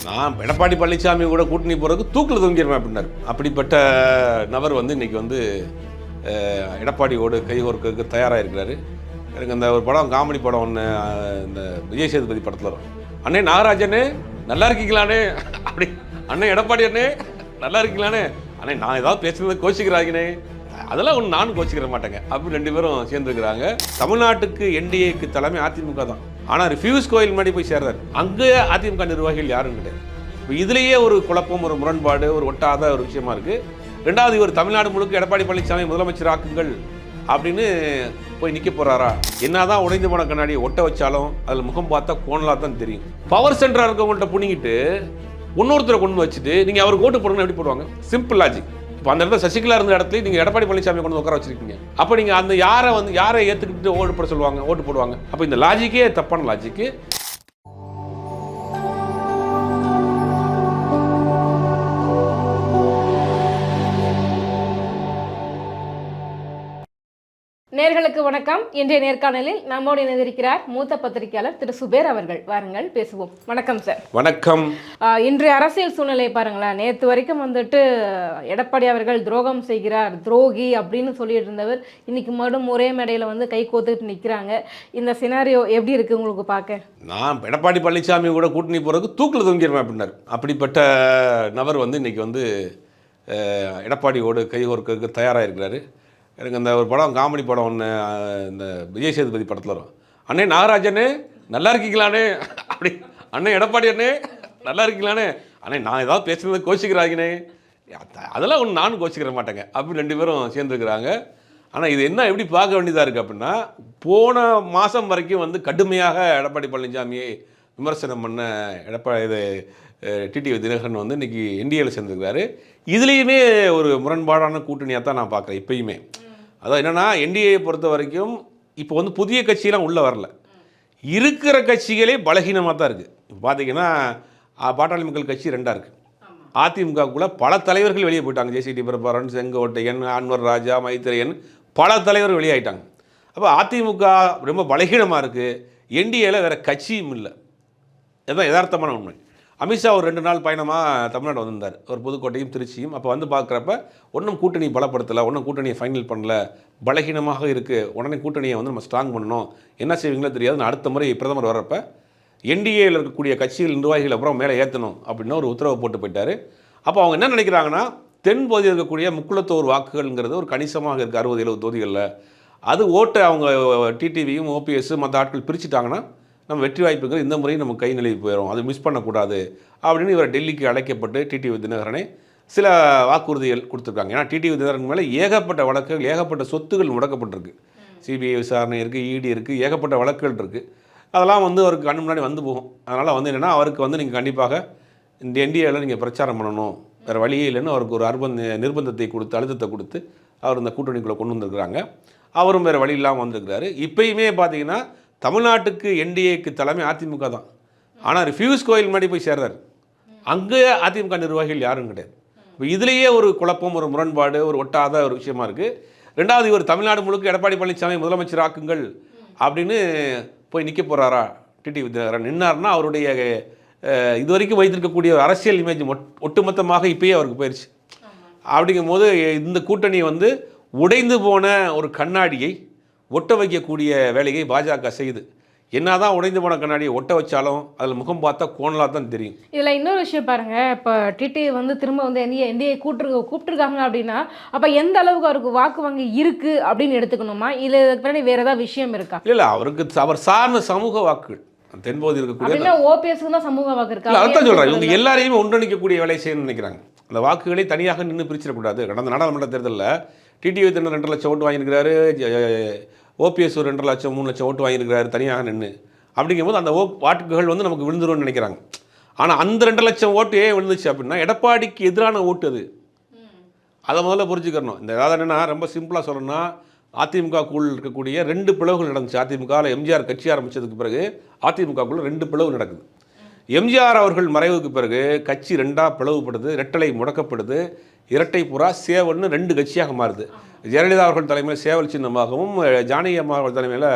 நான் எடப்பாடி பழனிசாமி கூட கூட்டணி போகிறதுக்கு தூக்கில் தொங்கிடுவேன் அப்படின்னாரு. அப்படிப்பட்ட நபர் வந்து இன்றைக்கி வந்து எடப்பாடியோடு கைகோர்க்கு தயாராக இருக்கிறாரு. எனக்கு அந்த ஒரு படம் காமெடி படம் ஒன்று இந்த விஜய் சேதுபதி படத்தில் வரும். அண்ணே நாகராஜனே நல்லா இருக்கீங்களானே அப்படி, அண்ணே எடப்பாடி அண்ணே நல்லா இருக்கீங்களானே, அண்ணே நான் ஏதாவது பேசுறது கோச்சிக்கிறாங்கண்ணே, அதெல்லாம் ஒன்று நானும் கோச்சிக்கிற மாட்டேங்க அப்படி ரெண்டு பேரும் சேர்ந்துருக்கிறாங்க. தமிழ்நாட்டுக்கு என்டிஏக்கு தலைமை அதிமுக தான். ஆனால் ரிஃப்யூஸ் கோயில் முன்னாடி போய் சேர்றாரு. அங்கே அதிமுக நிர்வாகிகள் யாரும் கிடையாது. இப்போ இதுலேயே ஒரு குழப்பம், ஒரு முரண்பாடு, ஒரு ஒட்டாத ஒரு விஷயமா இருக்குது. ரெண்டாவது, இவர் தமிழ்நாடு முழுக்க எடப்பாடி பழனிசாமி முதலமைச்சர் ஆக்குங்கள் அப்படின்னு போய் நிற்க போகிறாரா? என்னதான் உடைந்து போன கண்ணாடியை ஒட்ட வச்சாலும் அதில் முகம் பார்த்தா கோணலாக தான் தெரியும். பவர் சென்டராக இருக்கவங்கள்ட்ட புனிங்கிட்டு இன்னொருத்தரை கொண்டு வச்சுட்டு நீங்கள் அவருக்கு ஓட்டு போடுங்கன்னு எப்படி போடுவாங்க? Simple logic. இப்போ அந்த இடத்துல சசிகலா இருந்த இடத்துல நீங்கள் எடப்பாடி பழனிசாமி கொண்டு உட்கார வச்சிருக்கீங்க. அப்போ நீங்கள் அந்த யாரை ஏற்றுக்கிட்டு ஓட்டு போட சொல்லுவாங்க, ஓட்டு போடுவாங்க. அப்போ இந்த லாஜிக்கே தப்பான லாஜிக்கு. நேர்களுக்கு வணக்கம். இன்றைய நேர்காணலில் நம்மோடு இணைந்திருக்கிறார் மூத்த பத்திரிகையாளர் திரு சுபேர் அவர்கள். வாருங்கள் பேசுவோம். வணக்கம் சார். வணக்கம். இன்றைய அரசியல் சூழ்நிலை பாருங்களேன். நேற்று வரைக்கும் வந்துட்டு எடப்பாடி அவர்கள் துரோகம் செய்கிறார், துரோகி அப்படின்னு சொல்லிட்டு இருந்தவர் இன்னைக்கு மறுபடியும் ஒரே மேடையில் வந்து கை கோத்துக்கிட்டு நிற்கிறாங்க. இந்த சினாரியோ எப்படி இருக்கு உங்களுக்கு பார்க்க? நான் எடப்பாடி பழனிசாமி கூட கூட்டணி போகிறதுக்கு தூக்கில் தொங்கிடுவேன் அப்படின்னாரு. அப்படிப்பட்ட நபர் வந்து இன்னைக்கு வந்து எடப்பாடியோடு கைகோர்க்கு தயாராக இருக்கிறாரு. எனக்கு அந்த ஒரு படம் காமெடி படம் ஒன்று இந்த விஜய் சேதுபதி படத்தில் வரும். அண்ணே நாகராஜனே நல்லா இருக்கீங்களானே அப்படி, அண்ணே எடப்பாடி அண்ணே நல்லா இருக்கீங்களானே, அண்ணே நான் ஏதாவது பேசுறது கோச்சிக்கிறாங்கண்ணே, அதெல்லாம் ஒன்று நானும் கோச்சிக்கிற மாட்டேங்க அப்படி ரெண்டு பேரும் சேர்ந்துருக்கிறாங்க. ஆனால் இது என்ன எப்படி பார்க்க வேண்டியதாக இருக்குது அப்படின்னா, போன மாதம் வரைக்கும் வந்து கடுமையாக எடப்பாடி பழனிசாமியை விமர்சனம் பண்ண இது டிடிவி தினகரன் வந்து இன்றைக்கி என்டிஏவில் சேர்ந்துருக்கிறாரு. இதுலேயுமே ஒரு முரண்பாடான கூட்டணியாக தான் நான் பார்க்குறேன் இப்பயுமே. அதான் என்னென்னா, என்டிஏயை பொறுத்த வரைக்கும் இப்போ வந்து புதிய கட்சியெலாம் உள்ளே வரல, இருக்கிற கட்சிகளே பலகீனமாக தான் இருக்குது. இப்போ பார்த்தீங்கன்னா பாட்டாளி மக்கள் கட்சி ரெண்டாக இருக்குது. அதிமுகக்குள்ளே பல தலைவர்கள் வெளியே போயிட்டாங்க. ஜேசிடி பிரபாகரன், செங்கோட்டையன், அன்வர் ராஜா, மைத்திரையன், பல தலைவர்கள் வெளியாயிட்டாங்க. அப்போ அதிமுக ரொம்ப பலகீனமாக இருக்குது. என்டிஏவில் வேறு கட்சியும் இல்லை. அதுதான் யதார்த்தமான உண்மை. அமித்ஷா ஒரு 2 நாள் பயணமாக தமிழ்நாடு வந்திருந்தார், ஒரு புதுக்கோட்டையும் திருச்சியும். அப்போ வந்து பார்க்குறப்ப ஒன்றும் கூட்டணி பலப்படுத்தலை, ஒன்றும் கூட்டணியை ஃபைனல் பண்ணல, பலகீனமாக இருக்குது, உடனே கூட்டணியை வந்து நம்ம ஸ்ட்ராங் பண்ணணும், என்ன செய்வீங்களோ தெரியாது, நான் அடுத்த முறை பிரதமர் வர்றப்ப என்டிஏயில் இருக்கக்கூடிய கட்சிகள் நிர்வாகிகள் அப்புறம் மேலே ஏற்றணும் அப்படின்னு ஒரு உத்தரவு போட்டு போயிட்டார். அப்போ அவங்க என்ன நினைக்கிறாங்கன்னா, தென் பகுதியில் இருக்கக்கூடிய முக்குளத்தோர் வாக்குகள்ங்கிறது ஒரு கணிசமாக இருக்குது 60-70 தொகுதிகளில். அது ஓட்டை அவங்க டிடிவியும் ஓபிஎஸ் மற்ற ஆட்கள் பிரிச்சுட்டாங்கன்னா நம்ம வெற்றி வாய்ப்புகள் இந்த முறையும் நம்ம கை நிலைக்கு போயிடும், அது மிஸ் பண்ணக்கூடாது அப்படின்னு இவர் டெல்லிக்கு அழைக்கப்பட்டு டிடிவி தினகரனை சில வாக்குறுதிகள் கொடுத்துருக்காங்க. ஏன்னா டிடிவி தினகரன் மேலே ஏகப்பட்ட வழக்குகள், ஏகப்பட்ட சொத்துகள் முடக்கப்பட்டிருக்கு. சிபிஐ விசாரணை இருக்குது, இடி இருக்குது, ஏகப்பட்ட வழக்குகள் இருக்குது. அதெல்லாம் வந்து அவருக்கு கண்ணு முன்னாடி வந்து போகும். அதனால் வந்து என்னென்னா, அவருக்கு வந்து நீங்கள் கண்டிப்பாக இந்த என்டிஏவில் நீங்கள் பிரச்சாரம் பண்ணணும், வேறு வழியே இல்லைன்னு அவருக்கு ஒரு நிர்பந்தத்தை கொடுத்து, அழுத்தத்தை கொடுத்து அவர் இந்த கூட்டணிக்குள்ளே கொண்டு வந்திருக்கிறாங்க. அவரும் வேறு வழி இல்லாமல் வந்திருக்கிறாரு. இப்போயுமே பார்த்தீங்கன்னா தமிழ்நாட்டுக்கு என்டிஏக்கு தலைமை அதிமுக தான். ஆனால் ரிஃப்யூஸ் கோயில் முன்னாடி போய் சேர்றாரு. அங்கே அதிமுக நிர்வாகிகள் யாரும் கிடையாது. இப்போ இதுலேயே ஒரு குழப்பம், ஒரு முரண்பாடு, ஒரு ஒட்டாத ஒரு விஷயமா இருக்குது. ரெண்டாவது, இவர் தமிழ்நாடு முழுக்க எடப்பாடி பழனிசாமி முதலமைச்சர் ஆக்குங்கள் அப்படின்னு போய் நிற்க போகிறாரா? டிடிவி தினகரன் நின்னார்னா அவருடைய இது வரைக்கும் வைத்திருக்கக்கூடிய அரசியல் இமேஜ் ஒட்டுமொத்தமாக இப்பயே அவருக்கு போயிடுச்சு. அப்படிங்கும் போது இந்த கூட்டணி வந்து உடைந்து போன ஒரு கண்ணாடியை ஒட்ட வைக்கக்கூடிய வேலையை பாஜக செய்யுது. என்னதான் உடைந்து போன கண்ணாடியை ஒட்ட வச்சாலும் அதில் முகம் பார்த்தா கோணலாக தான் தெரியும். இதில் இன்னொரு விஷயம் பாருங்கள். இப்போ டிடி வந்து திரும்ப வந்து என்டிஏ கூப்பிட்டுருக்காங்க அப்படின்னா, அப்போ எந்த அளவுக்கு அவருக்கு வாக்கு வங்கி இருக்குது அப்படின்னு எடுத்துக்கணுமா, இல்லை இதுக்கு வேறு ஏதாவது விஷயம் இருக்கா? இல்லை, அவர் சார்ந்த சமூக வாக்குகள் தென்பகுதி இருக்கக்கூடிய ஓபிஎஸ்க்கு தான் சமூக வாக்கு இருக்கா? அதான் சொல்கிறேன். இவங்க எல்லாரையுமே ஒன்றிணைக்கக்கூடிய வேலையை செய்யணும்னு நினைக்கிறாங்க. அந்த வாக்குகளை தனியாக நின்று பிரிச்சிடக்கூடாது. கடந்த நாடாளுமன்ற தேர்தலில் டிடிவி தினகரன் 2 லட்சம் ஓட்டு வாங்கியிருக்கிறாரு, ஓபிஎஸ் ஒரு 2 லட்சம் 3 லட்சம் ஓட்டு வாங்கியிருக்கிறாரு தனியாக நின்று. அப்படிங்கும்போது அந்த வாக்குகள் வந்து நமக்கு விழுந்துரும்னு நினைக்கிறாங்க. ஆனால் அந்த 2 லட்சம் ஓட்டு ஏன் விழுந்துச்சு அப்படின்னா, எடப்பாடிக்கு எதிரான ஓட்டு அது. அதை முதல்ல புரிஞ்சுக்கணும். இந்த ஏதாவது என்னென்னா, ரொம்ப சிம்பிளாக சொல்லணும்னா, அதிமுகக்குள் இருக்கக்கூடிய 2 பிளவுகள் நடந்துச்சு. அதிமுகவில் எம்ஜிஆர் கட்சி ஆரம்பித்ததுக்கு பிறகு அதிமுகக்குள்ள 2 பிளவு நடக்குது. எம்ஜிஆர் அவர்கள் மறைவுக்கு பிறகு கட்சி 2ஆக பிளவுபடுது, இரட்டலை முடக்கப்படுது, இரட்டை புறா சேவல்னு 2 கட்சியாக மாறுது. ஜெயலலிதா அவர்கள் தலைமையில் சேவல் சின்னமாகவும், ஜானகி அம்மா அவர்கள் தலைமையில்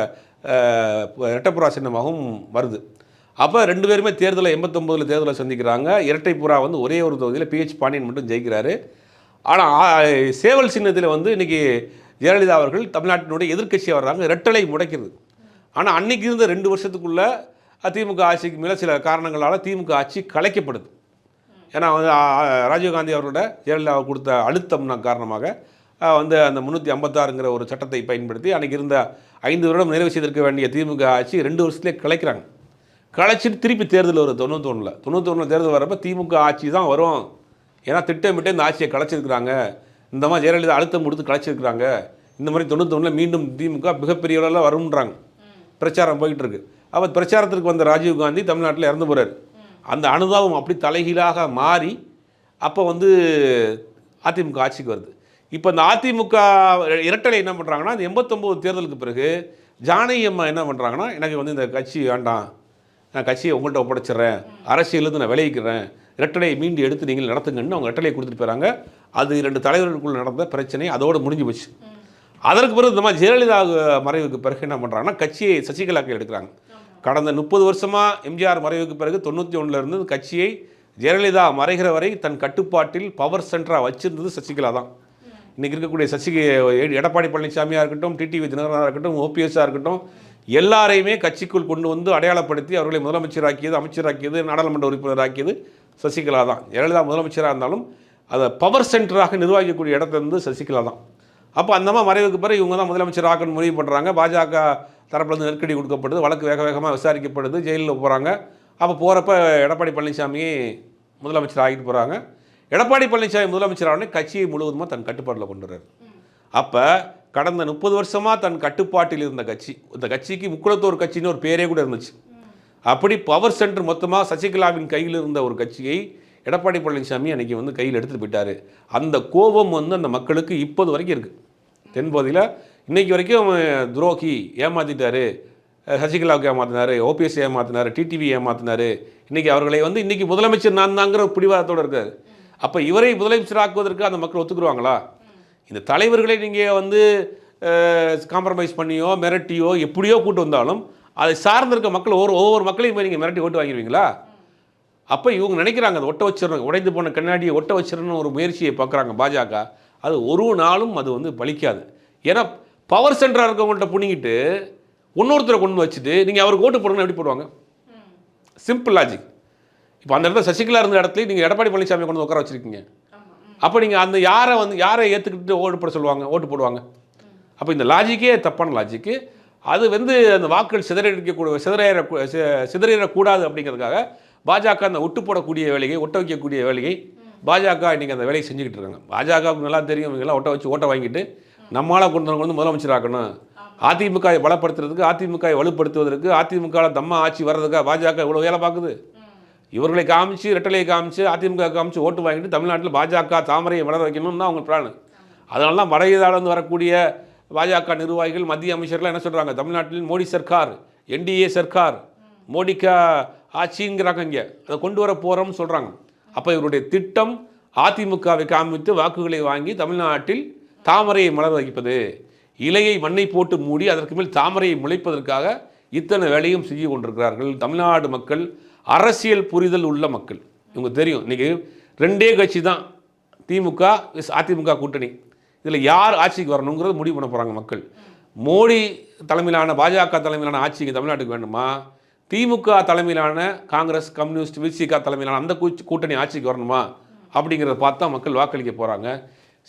இரட்டைப்புறா சின்னமாகவும் வருது. அப்போ 2 பேருமே தேர்தலில் 89 தேர்தலை சந்திக்கிறாங்க. இரட்டை புறா வந்து ஒரே ஒரு தொகுதியில் PH பாண்டியன் மட்டும் ஜெயிக்கிறாரு. ஆனால் சேவல் சின்னத்தில் வந்து இன்றைக்கி ஜெயலலிதா அவர்கள் தமிழ்நாட்டினுடைய எதிர்க்கட்சியாக வர்றாங்க. ரெட்டலை முடைக்கிறது. ஆனால் அன்றைக்கி இருந்த 2 வருஷத்துக்குள்ளே திமுக ஆட்சிக்கு மேலே சில காரணங்களால் திமுக ஆட்சி கலைக்கப்படுது. ஏன்னா வந்து ராஜீவ்காந்தி அவர்களோட ஜெயலலிதா கொடுத்த அழுத்தம் காரணமாக வந்து அந்த 356ங்கிற ஒரு சட்டத்தை பயன்படுத்தி அன்றைக்கி இருந்த 5 வருடம் நிறைவு செய்திருக்க வேண்டிய திமுக ஆட்சி 2 வருஷத்துலேயே கலைக்கிறாங்க. கலைச்சிட்டு திருப்பி தேர்தல் வரும் 91 தேர்தல் வரப்போ திமுக ஆட்சி தான் வரும். ஏன்னா திட்டமிட்டு இந்த ஆட்சியை கலைச்சிருக்கிறாங்க. இந்த மாதிரி ஜெயலலிதா அழுத்தம் கொடுத்து கலைச்சிருக்கிறாங்க. இந்த மாதிரி 91 மீண்டும் திமுக மிகப்பெரிய அளவில் வரும்ன்றாங்க. பிரச்சாரம் போயிட்டு இருக்கு. அப்போ பிரச்சாரத்திற்கு வந்த ராஜீவ்காந்தி தமிழ்நாட்டில் இறந்து போகிறார். அந்த அனுதாபம் அப்படி தலைகீழாக மாறி அப்போ வந்து அதிமுக ஆட்சிக்கு வருது. இப்போ இந்த அதிமுக இரட்டலை என்ன பண்ணுறாங்கன்னா, இந்த 89 தேர்தலுக்கு பிறகு ஜானகி அம்மா என்ன பண்ணுறாங்கன்னா, எனக்கு வந்து இந்த கட்சி வேண்டாம், நான் கட்சியை உங்கள்கிட்ட ஒப்படைச்சிட்றேன், அரசியலேருந்து நான் விளைவிக்கிறேன், இரட்டலையை மீண்டு எடுத்து நீங்கள் நடத்துங்கன்னு அவங்க இரட்டலையை கொடுத்துட்டு போகிறாங்க. அது 2 தலைவர்களுக்குள் நடந்த பிரச்சனை அதோடு முடிஞ்சு போச்சு. அதற்கு பிறகு இந்த மாதிரி ஜெயலலிதா மறைவுக்கு பிறகு என்ன பண்ணுறாங்கன்னா, கட்சியை சசிகலா கையில் எடுக்கிறாங்க. கடந்த 30 வருஷமாக எம்ஜிஆர் மறைவுக்கு பிறகு 91 கட்சியை ஜெயலலிதா மறைகிற வரை தன் கட்டுப்பாட்டில் பவர் சென்டராக வச்சிருந்தது சசிகலா தான். இன்றைக்கி இருக்கக்கூடிய எடப்பாடி பழனிசாமியாக இருக்கட்டும், டிடிவி தினகரனாக இருக்கட்டும், ஓபிஎஸ்ஸாக இருக்கட்டும், எல்லாரையுமே கட்சிக்குள் கொண்டு வந்து அடையாளப்படுத்தி அவர்களை முதலமைச்சராக்கியது, அமைச்சராக்கியது, நாடாளுமன்ற உறுப்பினராக்கியது சசிகலா தான். ஜெயலலிதா முதலமைச்சராக இருந்தாலும் அதை பவர் சென்டராக நிர்வகிக்கக்கூடிய இடத்துல இருந்து சசிகலா தான். அப்போ அந்த மாதிரி மறைவுக்கு பிறகு இவங்க தான் முதலமைச்சர் ஆக்கணும்னு முடிவு பண்ணுறாங்க. பாஜக தரப்புலேருந்து நெருக்கடி கொடுக்கப்படுது, வழக்கு வேகமாக விசாரிக்கப்படுது, ஜெயிலில் போகிறாங்க. அப்போ போகிறப்ப எடப்பாடி பழனிசாமி முதலமைச்சர் ஆகிட்டு போகிறாங்க. எடப்பாடி பழனிசாமி முதலமைச்சரானே கட்சியை முழுவதுமாக தன் கட்டுப்பாட்டில் கொண்டு வர்றாரு. அப்போ கடந்த 30 வருஷமாக தன் கட்டுப்பாட்டில் இருந்த கட்சி, இந்த கட்சிக்கு முக்குளத்தோர் கட்சின்னு ஒரு பேரே கூட இருந்துச்சு. அப்படி பவர் சென்டர் மொத்தமாக சசிகலாவின் கையில் இருந்த ஒரு கட்சியை எடப்பாடி பழனிசாமி அன்றைக்கி வந்து கையில் எடுத்துகிட்டு போயிட்டார். அந்த கோபம் வந்து அந்த மக்களுக்கு இப்போது வரைக்கும் இருக்குது. தென்பகுதியில் இன்றைக்கி வரைக்கும் துரோகி ஏமாற்றிட்டார், சசிகலாவுக்கு ஏமாற்றினார், ஓபிஎஸ் ஏமாற்றினார், டிடிவி ஏமாற்றினார், இன்றைக்கி அவர்களை வந்து இன்றைக்கி முதலமைச்சர் நான் தாங்கிற ஒரு பிடிவாதத்தோடு இருக்கார். அப்போ இவரை முதலமைச்சராக்குவதற்கு அந்த மக்கள் ஒத்துக்குருவாங்களா? இந்த தலைவர்களை நீங்கள் வந்து காம்ப்ரமைஸ் பண்ணியோ மிரட்டியோ எப்படியோ கூட்டு வந்தாலும் அதை சார்ந்திருக்க மக்கள் ஒவ்வொரு மக்களையும் போய் நீங்கள் மிரட்டி ஓட்டு வாங்கிடுவீங்களா? அப்போ இவங்க நினைக்கிறாங்க அதை ஒட்ட வச்சிடணும், உடைந்து போன கண்ணாடியை ஒட்ட வச்சிடணும்னு ஒரு முயற்சியை பார்க்குறாங்க பாஜக. அது ஒரு நாளும் அது வந்து பலிக்காது. ஏன்னா பவர் சென்டராக இருக்கவங்கள்ட்ட புனிங்கிட்டு இன்னொருத்தரை கொண்டு வச்சுட்டு நீங்கள் அவருக்கு ஓட்டு போடணும்னு எப்படி போடுவாங்க? Simple logic. இப்போ அந்த இடத்துல சசிகலா இருந்த இடத்துல நீங்கள் எடப்பாடி பழனிசாமி கொண்டு உட்கார வச்சுருக்கீங்க. அப்போ நீங்கள் அந்த யாரை ஏற்றுக்கிட்டு ஓட்டு போடுவாங்க? அப்போ இந்த லாஜிக்கே தப்பான லாஜிக்கு. அது வந்து அந்த வாக்குகள் சிதறிடக்கூடாது அப்படிங்கிறதுக்காக பாஜக அந்த ஒட்டு போடக்கூடிய வேலையை, ஒட்ட வைக்கக்கூடிய வேலையை பாஜக இன்றைக்கி அந்த வேலையை செஞ்சுக்கிட்டு இருக்காங்க. பாஜகவுக்கு நல்லா தெரியும், இவங்கெல்லாம் ஓட்டை வாங்கிட்டு நம்மளால் கொண்டு வந்து முதலமைச்சராக்கணும், அதிமுகவை பலப்படுத்துறதுக்கு, அதிமுகவை வலுப்படுத்துவதற்கு, அதிமுக தம்மா ஆட்சி வர்றதுக்காக பாஜக இவ்வளோ வேலை பார்க்குது. இவர்களை காமிச்சு, ரெட்டலையை காமிச்சு, அதிமுக காமிச்சு ஓட்டு வாங்கிட்டு தமிழ்நாட்டில் பாஜக தாமரையை வளர வைக்கணும்னு தான் அவங்க பிளான். அதனால தான் வடஇதாலேருந்து வரக்கூடிய பாஜக நிர்வாகிகள், மத்திய அமைச்சர்கள் என்ன சொல்கிறாங்க, தமிழ்நாட்டில் மோடி சர்க்கார், என்டிஏ சர்க்கார், மோடிக்கா ஆட்சிங்கிறாங்க, இங்கே அதை கொண்டு வர போகிறோம்னு சொல்கிறாங்க. அப்போ இவருடைய திட்டம் அதிமுகவை காமித்து வாக்குகளை வாங்கி தமிழ்நாட்டில் தாமரையை மலர வைப்பது, இலையை மண்ணை போட்டு மூடி அதற்கு மேல் தாமரையை முளைப்பதற்காக இத்தனை வேலையும் செய்து கொண்டிருக்கிறார்கள். தமிழ்நாடு மக்கள் அரசியல் புரிதல் உள்ள மக்கள். இவங்க தெரியும், இன்றைக்கி 2 கட்சி தான், திமுக அதிமுக கூட்டணி. இதில் யார் ஆட்சிக்கு வரணுங்கிறது முடிவு பண்ண போகிறாங்க மக்கள். மோடி தலைமையிலான பாஜக தலைமையிலான ஆட்சிக்கு தமிழ்நாட்டுக்கு வேண்டுமா, திமுக தலைமையிலான காங்கிரஸ், கம்யூனிஸ்ட், விசிக தலைமையிலான அந்த கூட்டணி ஆட்சிக்கு வரணுமா அப்படிங்கிறத பார்த்தா மக்கள் வாக்களிக்க போகிறாங்க.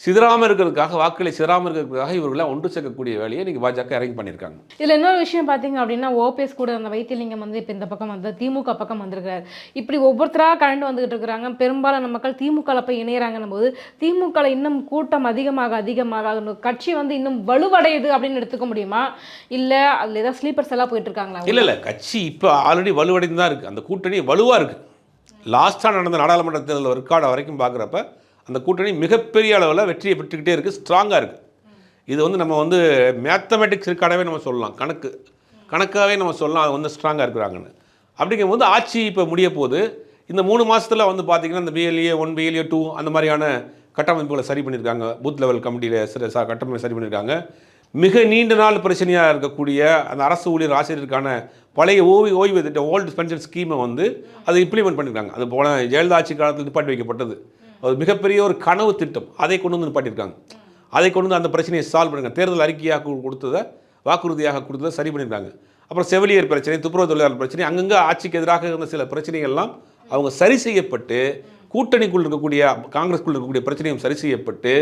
சிதறாமல் இருக்கிறதுக்காக, வாக்களை சிதறாமல் இருக்கிறதுக்காக இவர்களாம் ஒன்று சேர்க்கக்கூடிய வேலையை இன்றைக்கி பாஜக இறங்கி பண்ணியிருக்காங்க. இதில் இன்னொரு விஷயம் பார்த்தீங்க அப்படின்னா, ஓபிஎஸ் கூட அந்த வைத்தியலிங்கம் வந்து இப்போ இந்த பக்கம் வந்து திமுக பக்கம் வந்திருக்கிறார். இப்படி ஒவ்வொருத்தராக கலந்து வந்துகிட்டு இருக்கிறாங்க. பெரும்பாலான மக்கள் திமுகவில் போய் இணையறாங்கன்னும் போது திமுக இன்னும் கூட்டம் அதிகமாக கட்சி வந்து இன்னும் வலுவடையுது அப்படின்னு எடுத்துக்க முடியுமா? இல்லை அதில் ஏதாவது ஸ்லீப்பர்ஸ் எல்லாம் போயிட்டு இருக்காங்களா? இல்லை, கட்சி இப்போ ஆல்ரெடி வலுவடைந்து தான் இருக்குது. அந்த கூட்டணி வலுவாக இருக்குது. லாஸ்ட்டாக நடந்த நாடாளுமன்ற தேர்தல் ரெக்கார்டை வரைக்கும் பார்க்குறப்ப அந்த கூட்டணி மிகப்பெரிய அளவில் வெற்றியை பெற்றுக்கிட்டே இருக்குது, ஸ்ட்ராங்காக இருக்குது. இது வந்து நம்ம வந்து மேத்தமெட்டிக்ஸ் ரெக்கார்டாகவே நம்ம சொல்லலாம், கணக்காகவே நம்ம சொல்லலாம், அது வந்து ஸ்ட்ராங்காக இருக்கிறாங்கன்னு. அப்படிங்கும்போது ஆட்சி இப்போ முடிய போது இந்த 3 மாதத்தில் வந்து பார்த்திங்கன்னா இந்த BLA 1, BLA 2 அந்த மாதிரியான கட்டமைப்புகளை சரி பண்ணியிருக்காங்க. பூத் லெவல் கமிட்டியில் கட்டமைப்பை சரி பண்ணியிருக்காங்க. மிக நீண்ட நாள் பிரச்சனையாக இருக்கக்கூடிய அந்த அரசு ஊழியர் ஆசிரியருக்கான பழைய ஓய்வு திட்டம் ஓல்டு பென்ஷன் ஸ்கீமை வந்து அதை இம்ப்ளிமெண்ட் பண்ணியிருக்காங்க. அது போன ஜெயலலிதா ஆட்சி காலத்தில் நிப்பாட்டி வைக்கப்பட்டது. அது மிகப்பெரிய ஒரு கனவு திட்டம். அதை கொண்டு வந்து நிப்பாட்டியிருக்காங்க. அதை கொண்டு வந்து அந்த பிரச்சனையை சால்வ் பண்ணிருக்காங்க. தேர்தல் அறிக்கையாக கொடுத்ததை வாக்குறுதியாக கொடுத்ததை சரி பண்ணியிருக்காங்க. அப்புறம் செவிலியர் பிரச்சனை, துப்புரவு தொழிலாளர் பிரச்சனை, அங்கங்கே ஆட்சிக்கு எதிராக இருந்த சில பிரச்சனைகள்லாம் அவங்க சரி செய்யப்பட்டு, கூட்டணிக்குள் இருக்கக்கூடிய காங்கிரஸ்குள் இருக்கக்கூடிய பிரச்சனையும் சரி செய்யப்பட்டு,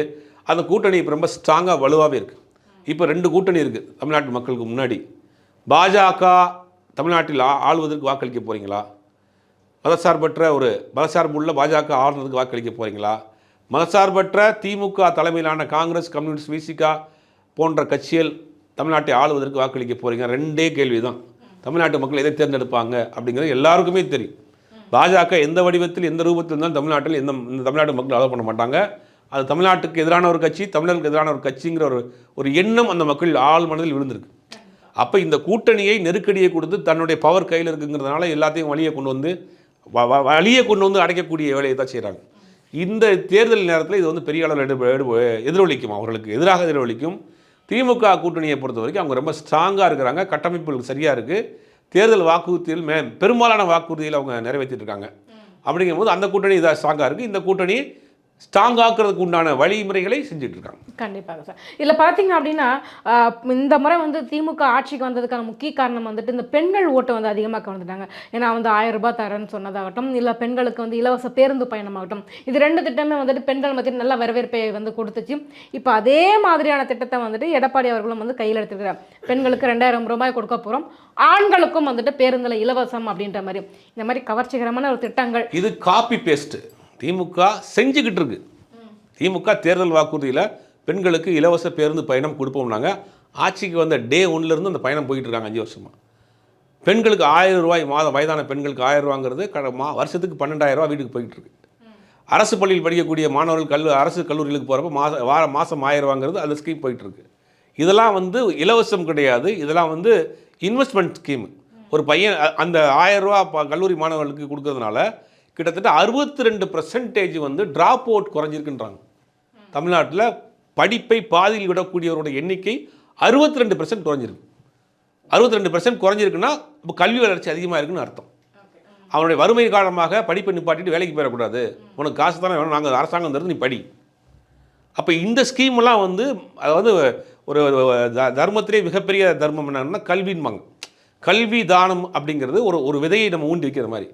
அந்த கூட்டணி இப்போ ரொம்ப ஸ்ட்ராங்காக வலுவாகவே இருக்குது. இப்போ 2 கூட்டணி இருக்குது தமிழ்நாட்டு மக்களுக்கு முன்னாடி. பாஜக தமிழ்நாட்டில் ஆளுவதற்கு வாக்களிக்க போகிறீங்களா? மதசார்புள்ள பாஜக ஆளுநருக்கு வாக்களிக்க போகிறீங்களா? மதசார்பற்ற திமுக தலைமையிலான காங்கிரஸ், கம்யூனிஸ்ட், விசிகா போன்ற கட்சிகள் தமிழ்நாட்டை ஆளுவதற்கு வாக்களிக்க போகிறீங்க. 2 கேள்வி தான். தமிழ்நாட்டு மக்கள் எதை தேர்ந்தெடுப்பாங்க அப்படிங்கிறது எல்லாருக்குமே தெரியும். பாஜக எந்த வடிவத்தில் எந்த ரூபத்தில் இருந்தாலும் தமிழ்நாட்டில் தமிழ்நாட்டு மக்கள் அலோவ் பண்ண மாட்டாங்க. அது தமிழ்நாட்டுக்கு எதிரான ஒரு கட்சி, தமிழர்களுக்கு எதிரான ஒரு கட்சிங்கிற ஒரு எண்ணம் அந்த மக்கள் ஆள் மனதில் விழுந்திருக்கு. அப்போ இந்த கூட்டணியை நெருக்கடியை கொடுத்து தன்னுடைய பவர் கையில் இருக்குங்கிறதுனால எல்லாத்தையும் வழியை கொண்டு வந்து அடைக்கக்கூடிய வேலையை தான் செய்கிறாங்க. இந்த தேர்தல் நேரத்தில் இது வந்து பெரிய அளவில் எதிரொலிக்கும், அவர்களுக்கு எதிராக எதிரொலிக்கும். திமுக கூட்டணியை பொறுத்த வரைக்கும் அவங்க ரொம்ப ஸ்ட்ராங்காக இருக்கிறாங்க. கட்டமைப்புகள் சரியாக இருக்குது. தேர்தல் வாக்குறுதியில் பெரும்பாலான வாக்குறுதியில் அவங்க நிறைவேற்றிட்டு இருக்காங்க. அப்படிங்கும்போது அந்த கூட்டணி இதாக ஸ்ட்ராங்காக இருக்குது. இந்த கூட்டணி ஸ்ட்ராங் ஆக்குறதுக்கு உண்டான வழிமுறைகளை செஞ்சுட்டு இருக்காங்க. கண்டிப்பாக சார். இதில் பார்த்தீங்க அப்படின்னா இந்த முறை வந்து திமுக ஆட்சிக்கு வந்ததுக்கான முக்கிய காரணம் வந்துட்டு இந்த பெண்கள் ஓட்டை வந்து அதிகமாக கவர்ந்துட்டாங்க. ஏன்னா வந்து 1000 ரூபாய் தரேன்னு சொன்னதாகட்டும், இல்லை பெண்களுக்கு வந்து இலவச பேருந்து பயணமாகட்டும், இது 2 திட்டமே வந்துட்டு பெண்கள் மத்தியில் நல்ல வரவேற்பை வந்து கொடுத்துச்சு. இப்போ அதே மாதிரியான திட்டத்தை வந்துட்டு எடப்பாடி அவர்களும் வந்து கையில் எடுத்துக்கிறார். பெண்களுக்கு 2000 ரூபாய் கொடுக்க போகிறோம், ஆண்களுக்கும் வந்துட்டு பேருந்தில் இலவசம் அப்படின்ற மாதிரி இந்த மாதிரி கவர்ச்சிகரமான ஒரு திட்டங்கள். இது காப்பி பேஸ்ட் திமுக செஞ்சுக்கிட்டு இருக்கு. திமுக தேர்தல் வாக்குறுதியில் பெண்களுக்கு இலவச பேருந்து பயணம் கொடுப்போம்னாங்க. ஆட்சிக்கு வந்த டே 1லேருந்து அந்த பயணம் போயிட்டு இருக்காங்க 5 வருஷமாக. பெண்களுக்கு 1000 ரூபாய் மாதம், வயதான பெண்களுக்கு 1000 ரூபாங்கிறது வருஷத்துக்கு 12,000 ரூபா வீட்டுக்கு போயிட்டு இருக்கு. அரசு பள்ளியில் படிக்கக்கூடிய மாணவர்கள் அரசு கல்லூரிகளுக்கு போகிறப்ப மாதம் 1000 ரூபாங்கிறது அந்த ஸ்கீம் போயிட்டு இருக்கு. இதெல்லாம் வந்து இலவசம் கிடையாது. இதெல்லாம் வந்து இன்வெஸ்ட்மெண்ட் ஸ்கீம். ஒரு பையன் அந்த 1000 ரூபா கல்லூரி மாணவர்களுக்கு கொடுக்கறதுனால கிட்டத்தட்ட 62% வந்து ட்ராப் அவுட் குறைஞ்சிருக்குன்றாங்க. தமிழ்நாட்டில் படிப்பை பாதியில் விடக்கூடியவரோட எண்ணிக்கை 62% குறைஞ்சிருக்கு. 62% குறைஞ்சிருக்குன்னா இப்போ கல்வி வளர்ச்சி அதிகமாக இருக்குன்னு அர்த்தம். அவனுடைய வறுமை காரணமாக படிப்பை நிப்பாட்டிட்டு வேலைக்கு போயிடக்கூடாது, உனக்கு காசு தானே வேணும், நாங்கள் அரசாங்கம் தருது, நீ படி. அப்போ இந்த ஸ்கீம்லாம் வந்து அதாவது ஒரு தர்மத்திலே மிகப்பெரிய தர்மம் என்னன்னா கல்வின்பாங்க. கல்வி தானம் அப்படிங்கிறது ஒரு விதையை நம்ம ஊண்டி வைக்கிற மாதிரி.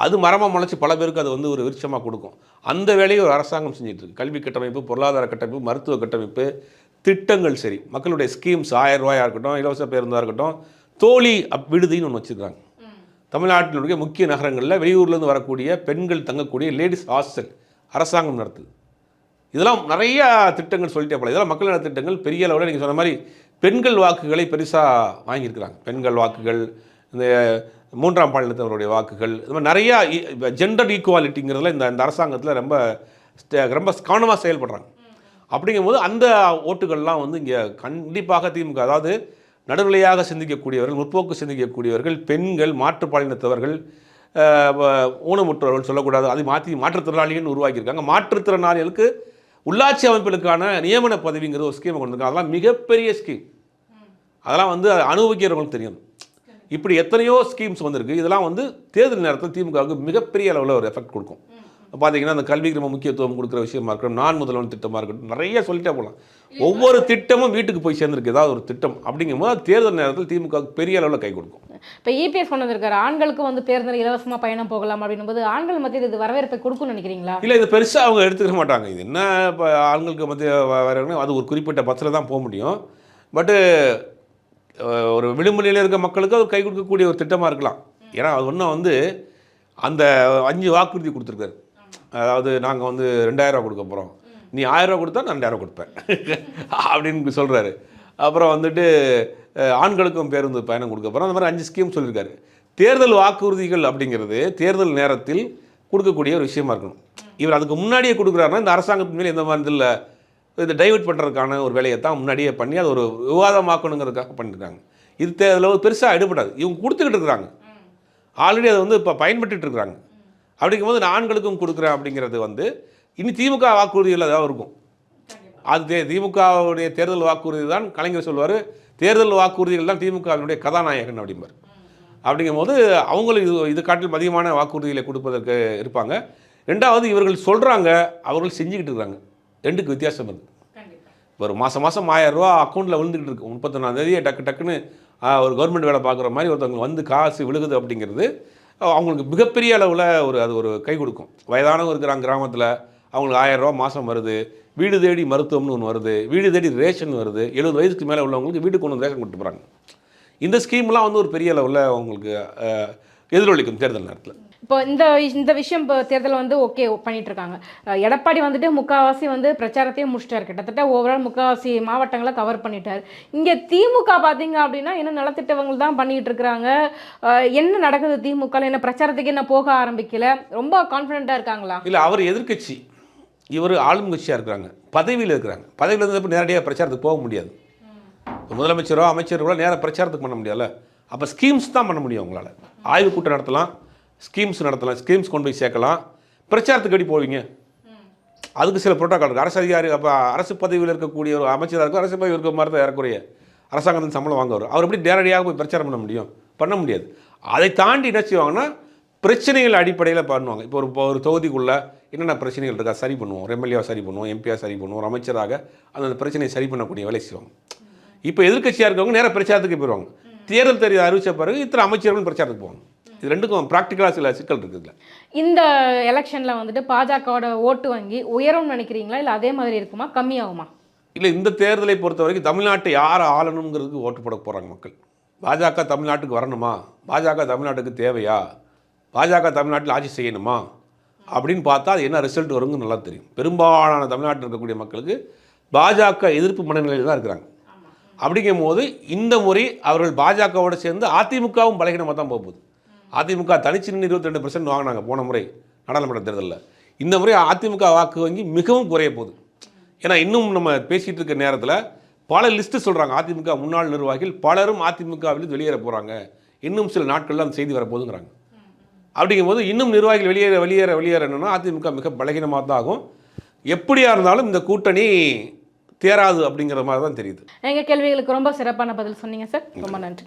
அது மரமாக முளைச்சி பல பேருக்கு அது வந்து ஒரு விருட்சமாக கொடுக்கும். அந்த வேலையை ஒரு அரசாங்கம் செஞ்சுட்டு இருக்கு. கல்வி கட்டமைப்பு, பொருளாதார கட்டமைப்பு, மருத்துவ கட்டமைப்பு, திட்டங்கள் சரி, மக்களுடைய ஸ்கீம்ஸ் 1000 ரூபாயாக இருக்கட்டும், இலவச பேருந்தாக இருக்கட்டும், தோழி விடுதின்னு ஒன்று வச்சுருக்காங்க. தமிழ்நாட்டினுடைய முக்கிய நகரங்களில் வெளியூர்லேருந்து வரக்கூடிய பெண்கள் தங்கக்கூடிய லேடிஸ் ஹாஸ்டல் அரசாங்கம் நடத்துது. இதெல்லாம் நிறையா திட்டங்கள் சொல்லிட்டே போகலாம். இதெல்லாம் மக்கள் நல திட்டங்கள் பெரிய அளவில் நீங்கள் சொன்ன மாதிரி பெண்கள் வாக்குகளை பெருசாக வாங்கியிருக்கிறாங்க. பெண்கள் வாக்குகள், இந்த 3ஆம் பாலினத்தவருடைய வாக்குகள், இது மாதிரி நிறையா ஜெண்டர் ஈக்குவாலிட்டிங்கிறதுல இந்த அரசாங்கத்தில் ரொம்ப கவனமாக செயல்படுறாங்க. அப்படிங்கும்போது அந்த ஓட்டுகள்லாம் வந்து இங்கே கண்டிப்பாக திமுக, அதாவது நடுநிலையாக சிந்திக்கக்கூடியவர்கள், முற்போக்கு சிந்திக்கக்கூடியவர்கள், பெண்கள், மாற்றுப்பாலினத்தவர்கள், ஊனமுற்றவர்கள் சொல்லக்கூடாது, அதை மாற்றுத்திறனாளிகள் உருவாக்கியிருக்காங்க. மாற்றுத்திறனாளிகளுக்கு உள்ளாட்சி அமைப்புகளுக்கான நியமன பதவிங்கிற ஒரு ஸ்கீமை கொண்டு இருக்காங்க. அதெல்லாம் மிகப்பெரிய ஸ்கீம். அதெல்லாம் வந்து அனுபவிக்கிறவங்களுக்கு தெரியும். இப்படி எத்தனையோ ஸ்கீம்ஸ் வந்திருக்கு. இதெல்லாம் வந்து தேர்தல் நேரத்தில் திமுகவுக்கு மிகப்பெரிய அளவில் ஒரு எஃபெக்ட் கொடுக்கும். பார்த்தீங்கன்னா அந்த கல்விக்கு நம்ம முக்கியத்துவம் கொடுக்குற விஷயமா இருக்கட்டும், நான் முதல்வன் திட்டமாக இருக்கட்டும், நிறைய சொல்லிட்டே போகலாம். ஒவ்வொரு திட்டமும் வீட்டுக்கு போய் சேர்ந்துருக்கு ஏதாவது ஒரு திட்டம். அப்படிங்கும்போது தேர்தல் நேரத்தில் திமுகவுக்கு பெரிய அளவில் கை கொடுக்கும். இப்போ இபிஎஸ் கொண்டு வந்திருக்காரு, ஆண்களுக்கு வந்து பேருந்தில் இலவசமாக பயணம் போகலாம் அப்படின்னும்போது ஆண்கள் மத்தியில் இது வரவேற்பை கொடுக்கும்னு நினைக்கிறீங்களா? இல்லை, இது பெருசாக அவங்க எடுத்துக்க மாட்டாங்க. இது என்ன இப்போ ஆண்களுக்கு மத்திய வரணும், அது ஒரு குறிப்பிட்ட பஸ்ஸில் தான் போக முடியும். பட்டு ஒரு விளிம்பு நிலையில் இருக்க மக்களுக்கு அது கை கொடுக்கக்கூடிய ஒரு திட்டமாக இருக்கலாம். ஏன்னா அது ஒன்றும் வந்து அந்த 5 வாக்குறுதி கொடுத்துருக்காரு. அதாவது நாங்கள் வந்து 2000 ரூபா கொடுக்க போகிறோம், நீ 1000 ரூபா கொடுத்தா நான் 2000 கொடுப்பேன் அப்படின்னு சொல்கிறாரு. அப்புறம் வந்துட்டு ஆண்களுக்கும் பேருந்து பயணம் கொடுக்க போகிறோம், அந்த மாதிரி 5 ஸ்கீம் சொல்லியிருக்காரு. தேர்தல் வாக்குறுதிகள் அப்படிங்கிறது தேர்தல் நேரத்தில் கொடுக்கக்கூடிய ஒரு விஷயமா இருக்கணும். இவர் அதுக்கு முன்னாடியே கொடுக்குறாருன்னா இந்த அரசாங்கத்தின் மேலே எந்த மாதிரி இல்லை, இதை டைவெர்ட் பண்ணுறதுக்கான ஒரு வேலையை தான் முன்னாடியே பண்ணி அது ஒரு விவாதமாக்கணுங்கிறதுக்காக பண்ணியிருக்காங்க. இது தேர்தலில் பெருசாக எடுபடாது. இவங்க கொடுத்துக்கிட்டு இருக்கிறாங்க, ஆல்ரெடி அதை வந்து இப்போ பயன்பட்டு இருக்கிறாங்க. அப்படிங்கும்போது நான் ஆண்களுக்கும் கொடுக்குறேன் அப்படிங்கிறது வந்து இனி திமுக வாக்குறுதிகள் ஏதாவது இருக்கும். அது திமுகவுடைய தேர்தல் வாக்குறுதி தான். கலைஞர் சொல்லுவார், தேர்தல் வாக்குறுதிகள் தான் திமுகவினுடைய கதாநாயகன் அப்படிம்பார். அப்படிங்கும்போது அவங்களும் இது காட்டிலும் அதிகமான வாக்குறுதிகளை கொடுப்பதற்கு இருப்பாங்க. ரெண்டாவது, இவர்கள் சொல்கிறாங்க, அவர்கள் செஞ்சுக்கிட்டு இருக்காங்க. ரெண்டுக்கு வித்தியாசம் இருக்குது. ஒரு மாதம் 1000 ரூபா அக்கௌண்ட்டில் விழுந்துக்கிட்டு இருக்கு. 31ஆம் தேதியே டக்குன்னு ஒரு கவர்மெண்ட் வேலை பார்க்குற மாதிரி ஒருத்தவங்க வந்து காசு விழுகுது அப்படிங்கிறது அவங்களுக்கு மிகப்பெரிய அளவில் அது ஒரு கை கொடுக்கும். வயதானவங்க இருக்கிறாங்க கிராமத்தில், அவங்களுக்கு 1000 ரூபா மாதம் வருது. வீடு தேடி மருத்துவம்னு ஒன்று வருது, வீடு தேடி ரேஷன் வருது. 70 வயதுக்கு மேலே உள்ளவங்களுக்கு வீட்டுக்கு கொண்டு வந்து ரேஷன் கொடுத்து போகிறாங்க. இந்த ஸ்கீம்லாம் வந்து ஒரு பெரிய அளவில் அவங்களுக்கு எதிரொலிக்கும் தேர்தல் நேரத்தில். இப்போ இந்த விஷயம் இப்போ தேர்தல் வந்து ஓகே பண்ணிட்டு இருக்காங்க. எடப்பாடி வந்துட்டு முக்கால்வாசி வந்து பிரச்சாரத்தையும் முடிச்சிட்டாரு. கிட்டத்தட்ட ஓவரால் முக்கால்வாசி மாவட்டங்களை கவர் பண்ணிட்டார். இங்கே திமுக பார்த்தீங்க அப்படின்னா இன்னும் நலத்திட்டங்கள் தான் பண்ணிக்கிட்டு இருக்கிறாங்க. என்ன நடக்குது திமுக? என்ன பிரச்சாரத்துக்கு என்ன போக ஆரம்பிக்கல? ரொம்ப கான்ஃபிடென்ட்டாக இருக்காங்களா? இல்லை, அவர் எதிர்க்கட்சி, இவர் ஆளும் கட்சியாக இருக்கிறாங்க, பதவியில் இருக்கிறாங்க. பதவியில் இருந்தப்போ நேரடியாக பிரச்சாரத்துக்கு போக முடியாது. முதலமைச்சரோ அமைச்சர்களோ நேராக பிரச்சாரத்துக்கு பண்ண முடியல. அப்போ ஸ்கீம்ஸ் தான் பண்ண முடியும். அவங்களால ஆய்வுக் கூட்டம் நடத்தலாம், ஸ்கீம்ஸ் நடத்தலாம், ஸ்கீம்ஸ் கொண்டு போய் சேர்க்கலாம். பிரச்சாரத்துக்கு எப்படி போவீங்க? அதுக்கு சில புரோட்டோக்கால் இருக்குது. அரசு அதிகாரி, அப்போ அரசு பதவியில் இருக்கக்கூடிய ஒரு அமைச்சராக இருக்கும், அரசு பதவி இருக்க மாதிரி தான் ஏறக்குறைய அரசாங்கத்தின் சம்பளம் வாங்குவார். அவர் எப்படி நேரடியாக போய் பிரச்சாரம் பண்ண முடியும்? பண்ண முடியாது. அதை தாண்டி என்ன செய்வாங்கன்னா பிரச்சனைகள் அடிப்படையில் பண்ணுவாங்க. இப்போ ஒரு தொகுதிக்குள்ளே என்னென்ன பிரச்சனைகள் இருக்கா சரி பண்ணுவோம். ஒரு எம்எல்ஏவாக சரி பண்ணுவோம், எம்பியாக சரி பண்ணுவோம், ஒரு அமைச்சராக அந்த பிரச்சனையை சரி பண்ணக்கூடிய வேலை செய்வாங்க. இப்போ எதிர்க்கட்சியாக இருக்கவங்க நேராக பிரச்சாரத்துக்கு போயிடுவாங்க. தேர்தல் தெரிவித்த அறிவித்த பிறகு இத்தனை அமைச்சர்களும் பிரச்சாரத்துக்கு போவாங்க. இது ரெண்டுக்கும் ப்ராக்டிக்கலாக சில சிக்கல் இருக்குதுல்ல. இந்த எலெக்ஷனில் வந்துட்டு பாஜகவோட ஓட்டு வங்கி உயரும்னு நினைக்கிறீங்களா, இல்லை அதே மாதிரி இருக்குமா, கம்மியாகுமா? இல்லை, இந்த தேர்தலை பொறுத்த வரைக்கும் தமிழ்நாட்டை யார் ஆளணுங்கிறதுக்கு ஓட்டு போட போகிறாங்க மக்கள். பாஜக தமிழ்நாட்டுக்கு வரணுமா, பாஜக தமிழ்நாட்டுக்கு தேவையா, பாஜக தமிழ்நாட்டில் ஆட்சி செய்யணுமா அப்படின்னு பார்த்தா அது என்ன ரிசல்ட் வருங்க நல்லா தெரியும். பெரும்பாலான தமிழ்நாட்டில் இருக்கக்கூடிய மக்களுக்கு பாஜக எதிர்ப்பு மனநிலையில் தான் இருக்கிறாங்க. அப்படிங்கும் போது இந்த முறை அவர்கள் பாஜகவோடு சேர்ந்து அதிமுகவும் பலகீனமாக தான் போகுது. அதிமுக தனிச்சு நின்று 22% வாங்கினாங்க போன முறை நாடாளுமன்ற தேர்தலில். இந்த முறை அதிமுக வாக்கு வங்கி மிகவும் குறைய போகுது. ஏன்னா இன்னும் நம்ம பேசிகிட்டு இருக்க நேரத்தில் பல லிஸ்ட்டு சொல்கிறாங்க. அதிமுக முன்னாள் நிர்வாகிகள் பலரும் அதிமுகவிலிருந்து வெளியேற போகிறாங்க, இன்னும் சில நாட்களில் அந்த செய்தி வரப்போகுதுங்கிறாங்க. அப்படிங்கும்போது இன்னும் நிர்வாகிகள் வெளியேறணும்னா அதிமுக மிக பலகீனமாக தான் ஆகும். எப்படியா இருந்தாலும் இந்த கூட்டணி தேராது அப்படிங்கிற மாதிரி தான் தெரியுது. எங்கள் கேள்விகளுக்கு ரொம்ப சிறப்பான பதில் சொன்னீங்க சார். ரொம்ப நன்றி.